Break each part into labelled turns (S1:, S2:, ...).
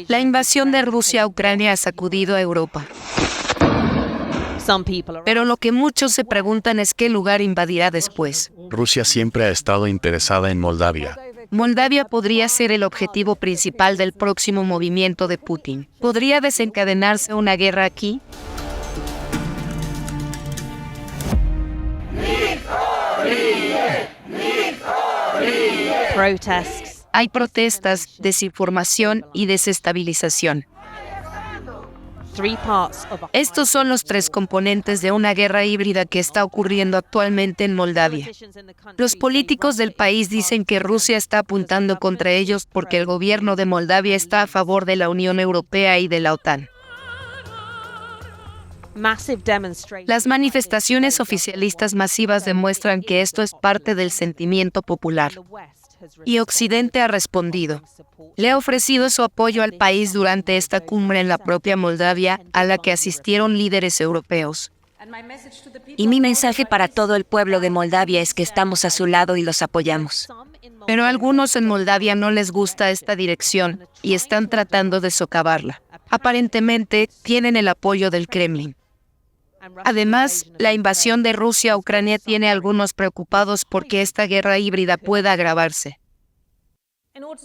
S1: La invasión de Rusia a Ucrania ha sacudido a Europa. Pero lo que muchos se preguntan es qué lugar invadirá después.
S2: Rusia siempre ha estado interesada en Moldavia.
S1: Moldavia podría ser el objetivo principal del próximo movimiento de Putin. ¿Podría desencadenarse una guerra aquí? Hay protestas, desinformación y desestabilización. Estos son los tres componentes de una guerra híbrida que está ocurriendo actualmente en Moldavia. Los políticos del país dicen que Rusia está apuntando contra ellos porque el gobierno de Moldavia está a favor de la Unión Europea y de la OTAN. Las manifestaciones oficialistas masivas demuestran que esto es parte del sentimiento popular. Y Occidente ha respondido. Le ha ofrecido su apoyo al país durante esta cumbre en la propia Moldavia, a la que asistieron líderes europeos.
S3: Y mi mensaje para todo el pueblo de Moldavia es que estamos a su lado y los apoyamos.
S1: Pero a algunos en Moldavia no les gusta esta dirección y están tratando de socavarla. Aparentemente, tienen el apoyo del Kremlin. Además, la invasión de Rusia a Ucrania tiene a algunos preocupados porque esta guerra híbrida pueda agravarse.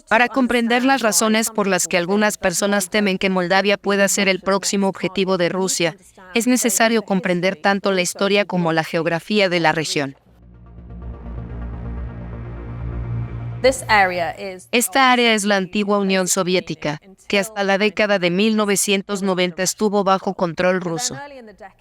S1: Para comprender las razones por las que algunas personas temen que Moldavia pueda ser el próximo objetivo de Rusia, es necesario comprender tanto la historia como la geografía de la región. Esta área es la antigua Unión Soviética, que hasta la década de 1990 estuvo bajo control ruso.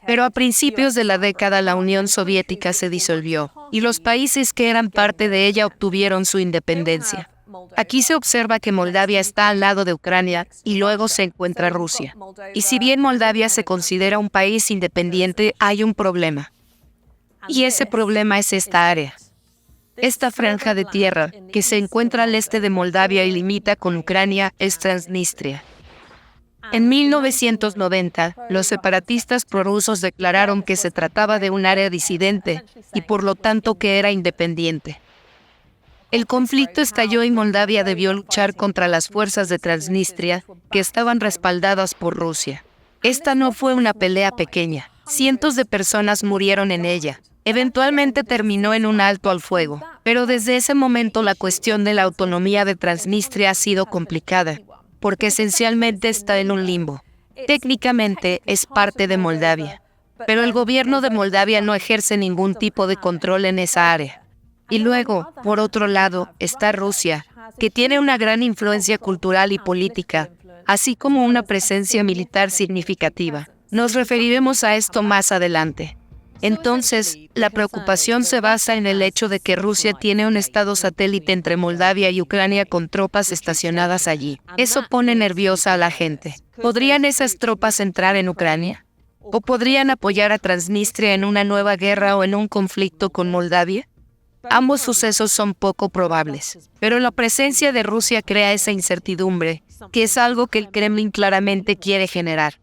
S1: Pero a principios de la década la Unión Soviética se disolvió, y los países que eran parte de ella obtuvieron su independencia. Aquí se observa que Moldavia está al lado de Ucrania y luego se encuentra Rusia. Y si bien Moldavia se considera un país independiente, hay un problema. Y ese problema es esta área. Esta franja de tierra, que se encuentra al este de Moldavia y limita con Ucrania, es Transnistria. En 1990, los separatistas prorrusos declararon que se trataba de un área disidente y por lo tanto que era independiente. El conflicto estalló y Moldavia debió luchar contra las fuerzas de Transnistria, que estaban respaldadas por Rusia. Esta no fue una pelea pequeña. Cientos de personas murieron en ella. Eventualmente terminó en un alto al fuego, pero desde ese momento la cuestión de la autonomía de Transnistria ha sido complicada, porque esencialmente está en un limbo. Técnicamente es parte de Moldavia, pero el gobierno de Moldavia no ejerce ningún tipo de control en esa área. Y luego, por otro lado, está Rusia, que tiene una gran influencia cultural y política, así como una presencia militar significativa. Nos referiremos a esto más adelante. Entonces, la preocupación se basa en el hecho de que Rusia tiene un estado satélite entre Moldavia y Ucrania con tropas estacionadas allí. Eso pone nerviosa a la gente. ¿Podrían esas tropas entrar en Ucrania? ¿O podrían apoyar a Transnistria en una nueva guerra o en un conflicto con Moldavia? Ambos sucesos son poco probables, pero la presencia de Rusia crea esa incertidumbre, que es algo que el Kremlin claramente quiere generar.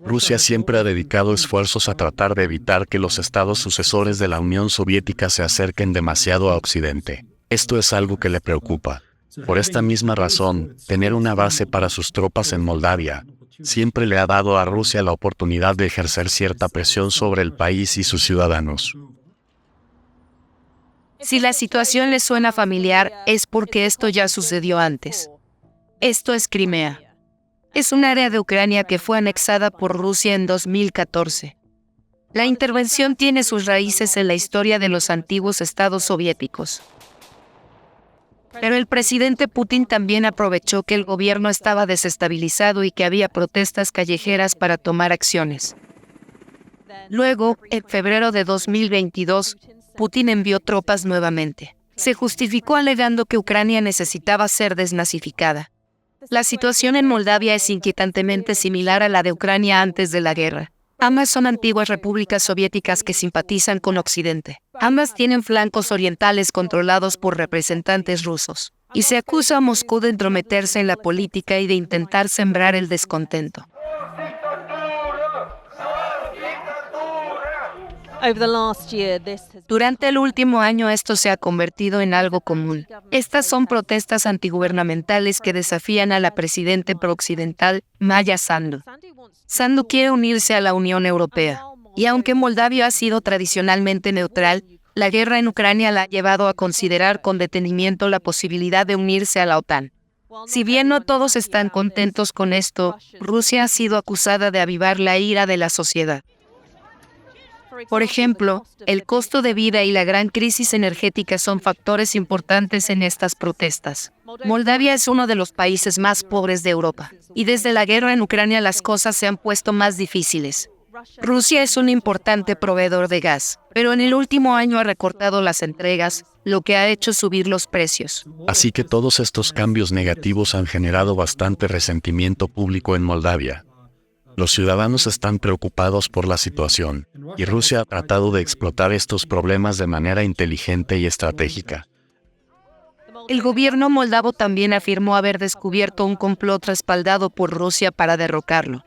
S2: Rusia siempre ha dedicado esfuerzos a tratar de evitar que los estados sucesores de la Unión Soviética se acerquen demasiado a Occidente. Esto es algo que le preocupa. Por esta misma razón, tener una base para sus tropas en Moldavia siempre le ha dado a Rusia la oportunidad de ejercer cierta presión sobre el país y sus ciudadanos.
S1: Si la situación les suena familiar, es porque esto ya sucedió antes. Esto es Crimea. Es un área de Ucrania que fue anexada por Rusia en 2014. La intervención tiene sus raíces en la historia de los antiguos estados soviéticos. Pero el presidente Putin también aprovechó que el gobierno estaba desestabilizado y que había protestas callejeras para tomar acciones. Luego, en febrero de 2022, Putin envió tropas nuevamente. Se justificó alegando que Ucrania necesitaba ser desnazificada. La situación en Moldavia es inquietantemente similar a la de Ucrania antes de la guerra. Ambas son antiguas repúblicas soviéticas que simpatizan con Occidente. Ambas tienen flancos orientales controlados por representantes rusos. Y se acusa a Moscú de entrometerse en la política y de intentar sembrar el descontento. Durante el último año esto se ha convertido en algo común. Estas son protestas antigubernamentales que desafían a la presidenta prooccidental Maya Sandu. Sandu quiere unirse a la Unión Europea, y aunque Moldavia ha sido tradicionalmente neutral, la guerra en Ucrania la ha llevado a considerar con detenimiento la posibilidad de unirse a la OTAN. Si bien no todos están contentos con esto, Rusia ha sido acusada de avivar la ira de la sociedad. Por ejemplo, el costo de vida y la gran crisis energética son factores importantes en estas protestas. Moldavia es uno de los países más pobres de Europa, y desde la guerra en Ucrania las cosas se han puesto más difíciles. Rusia es un importante proveedor de gas, pero en el último año ha recortado las entregas, lo que ha hecho subir los precios.
S2: Así que todos estos cambios negativos han generado bastante resentimiento público en Moldavia. Los ciudadanos están preocupados por la situación, y Rusia ha tratado de explotar estos problemas de manera inteligente y estratégica.
S1: El gobierno moldavo también afirmó haber descubierto un complot respaldado por Rusia para derrocarlo.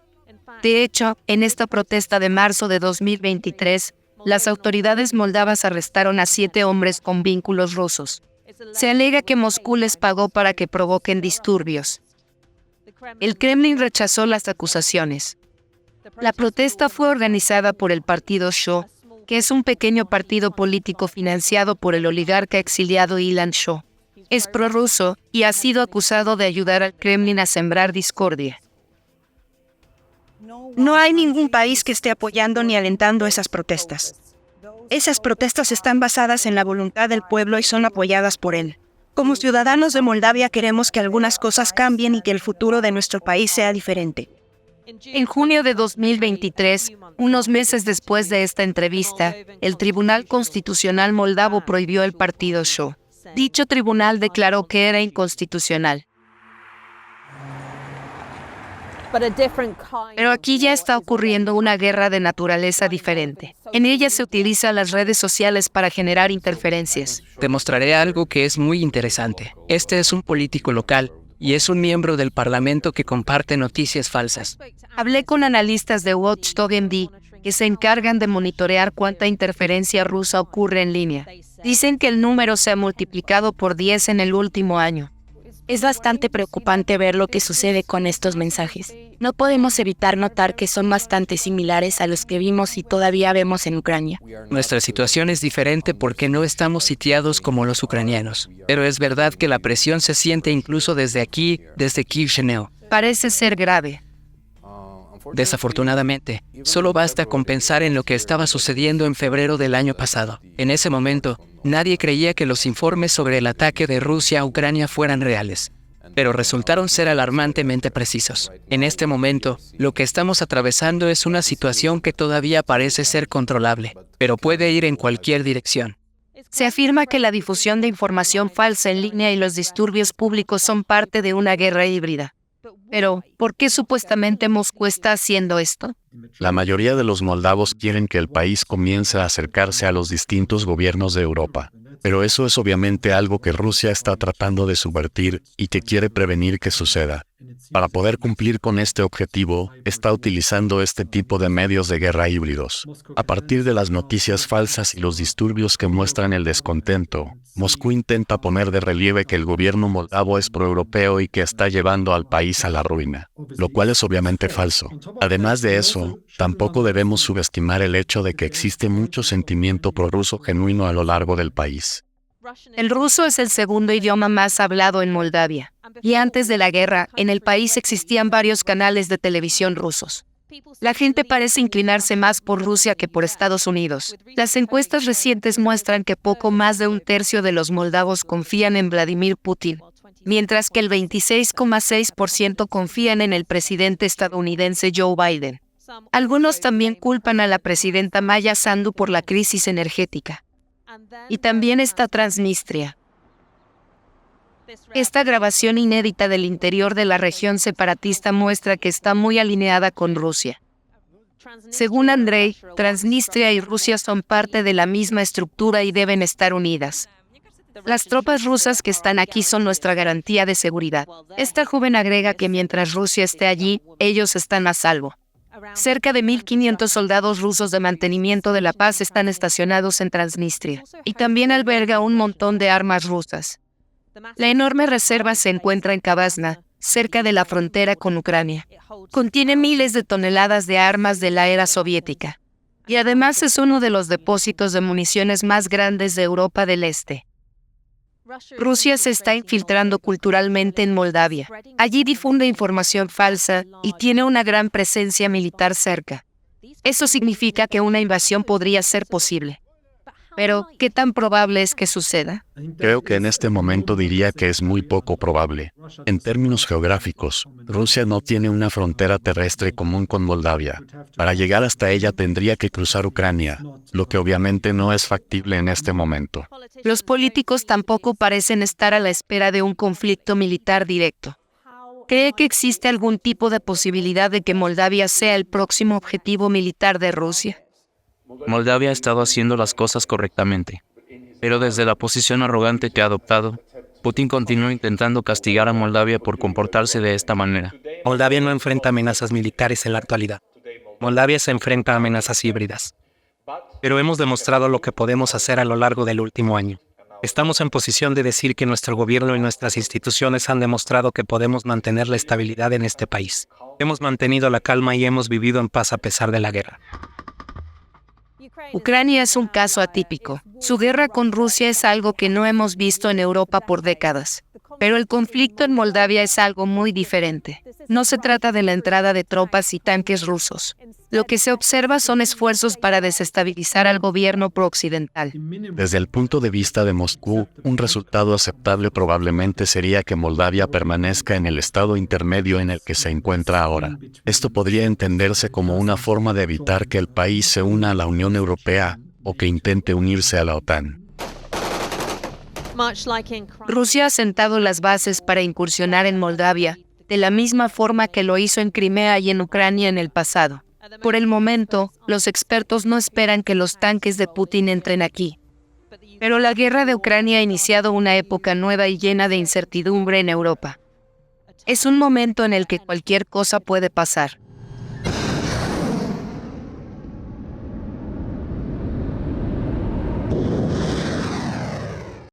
S1: De hecho, en esta protesta de marzo de 2023, las autoridades moldavas arrestaron a 7 hombres con vínculos rusos. Se alega que Moscú les pagó para que provoquen disturbios. El Kremlin rechazó las acusaciones. La protesta fue organizada por el partido Shó, que es un pequeño partido político financiado por el oligarca exiliado Ilan Shó. Es prorruso y ha sido acusado de ayudar al Kremlin a sembrar discordia.
S4: No hay ningún país que esté apoyando ni alentando esas protestas. Esas protestas están basadas en la voluntad del pueblo y son apoyadas por él. Como ciudadanos de Moldavia queremos que algunas cosas cambien y que el futuro de nuestro país sea diferente.
S1: En junio de 2023, unos meses después de esta entrevista, el Tribunal Constitucional moldavo prohibió el partido Shó. Dicho tribunal declaró que era inconstitucional. Pero aquí ya está ocurriendo una guerra de naturaleza diferente. En ella se utilizan las redes sociales para generar interferencias.
S5: Te mostraré algo que es muy interesante. Este es un político local y es un miembro del Parlamento que comparte noticias falsas.
S1: Hablé con analistas de Watchdog MD que se encargan de monitorear cuánta interferencia rusa ocurre en línea. Dicen que el número se ha multiplicado por 10 en el último año.
S3: Es bastante preocupante ver lo que sucede con estos mensajes. No podemos evitar notar que son bastante similares a los que vimos y todavía vemos en Ucrania.
S5: Nuestra situación es diferente porque no estamos sitiados como los ucranianos. Pero es verdad que la presión se siente incluso desde aquí, desde Chisinau.
S1: Parece ser grave.
S5: Desafortunadamente, solo basta con pensar en lo que estaba sucediendo en febrero del año pasado. En ese momento, nadie creía que los informes sobre el ataque de Rusia a Ucrania fueran reales, pero resultaron ser alarmantemente precisos. En este momento, lo que estamos atravesando es una situación que todavía parece ser controlable, pero puede ir en cualquier dirección.
S1: Se afirma que la difusión de información falsa en línea y los disturbios públicos son parte de una guerra híbrida. Pero, ¿por qué supuestamente Moscú está haciendo esto?
S2: La mayoría de los moldavos quieren que el país comience a acercarse a los distintos gobiernos de Europa. Pero eso es obviamente algo que Rusia está tratando de subvertir y que quiere prevenir que suceda. Para poder cumplir con este objetivo, está utilizando este tipo de medios de guerra híbridos. A partir de las noticias falsas y los disturbios que muestran el descontento, Moscú intenta poner de relieve que el gobierno moldavo es proeuropeo y que está llevando al país a la ruina, lo cual es obviamente falso. Además de eso, tampoco debemos subestimar el hecho de que existe mucho sentimiento prorruso genuino a lo largo del país.
S1: El ruso es el segundo idioma más hablado en Moldavia. Y antes de la guerra, en el país existían varios canales de televisión rusos. La gente parece inclinarse más por Rusia que por Estados Unidos. Las encuestas recientes muestran que poco más de un tercio de los moldavos confían en Vladimir Putin, mientras que el 26,6% confían en el presidente estadounidense Joe Biden. Algunos también culpan a la presidenta Maya Sandu por la crisis energética. Y también está Transnistria. Esta grabación inédita del interior de la región separatista muestra que está muy alineada con Rusia. Según Andrei, Transnistria y Rusia son parte de la misma estructura y deben estar unidas. Las tropas rusas que están aquí son nuestra garantía de seguridad. Esta joven agrega que mientras Rusia esté allí, ellos están a salvo. Cerca de 1.500 soldados rusos de mantenimiento de la paz están estacionados en Transnistria, y también alberga un montón de armas rusas. La enorme reserva se encuentra en Kavazna, cerca de la frontera con Ucrania. Contiene miles de toneladas de armas de la era soviética, y además es uno de los depósitos de municiones más grandes de Europa del Este. Rusia se está infiltrando culturalmente en Moldavia. Allí difunde información falsa y tiene una gran presencia militar cerca. Eso significa que una invasión podría ser posible. Pero, ¿qué tan probable es que suceda?
S2: Creo que en este momento diría que es muy poco probable. En términos geográficos, Rusia no tiene una frontera terrestre común con Moldavia. Para llegar hasta ella tendría que cruzar Ucrania, lo que obviamente no es factible en este momento.
S1: Los políticos tampoco parecen estar a la espera de un conflicto militar directo. ¿Cree que existe algún tipo de posibilidad de que Moldavia sea el próximo objetivo militar de Rusia?
S6: Moldavia ha estado haciendo las cosas correctamente, pero desde la posición arrogante que ha adoptado, Putin continúa intentando castigar a Moldavia por comportarse de esta manera.
S7: Moldavia no enfrenta amenazas militares en la actualidad. Moldavia se enfrenta a amenazas híbridas. Pero hemos demostrado lo que podemos hacer a lo largo del último año. Estamos en posición de decir que nuestro gobierno y nuestras instituciones han demostrado que podemos mantener la estabilidad en este país. Hemos mantenido la calma y hemos vivido en paz a pesar de la guerra.
S1: Ucrania es un caso atípico. Su guerra con Rusia es algo que no hemos visto en Europa por décadas. Pero el conflicto en Moldavia es algo muy diferente. No se trata de la entrada de tropas y tanques rusos. Lo que se observa son esfuerzos para desestabilizar al gobierno prooccidental.
S2: Desde el punto de vista de Moscú, un resultado aceptable probablemente sería que Moldavia permanezca en el estado intermedio en el que se encuentra ahora. Esto podría entenderse como una forma de evitar que el país se una a la Unión Europea o que intente unirse a la OTAN.
S1: Rusia ha sentado las bases para incursionar en Moldavia, de la misma forma que lo hizo en Crimea y en Ucrania en el pasado. Por el momento, los expertos no esperan que los tanques de Putin entren aquí. Pero la guerra de Ucrania ha iniciado una época nueva y llena de incertidumbre en Europa. Es un momento en el que cualquier cosa puede pasar.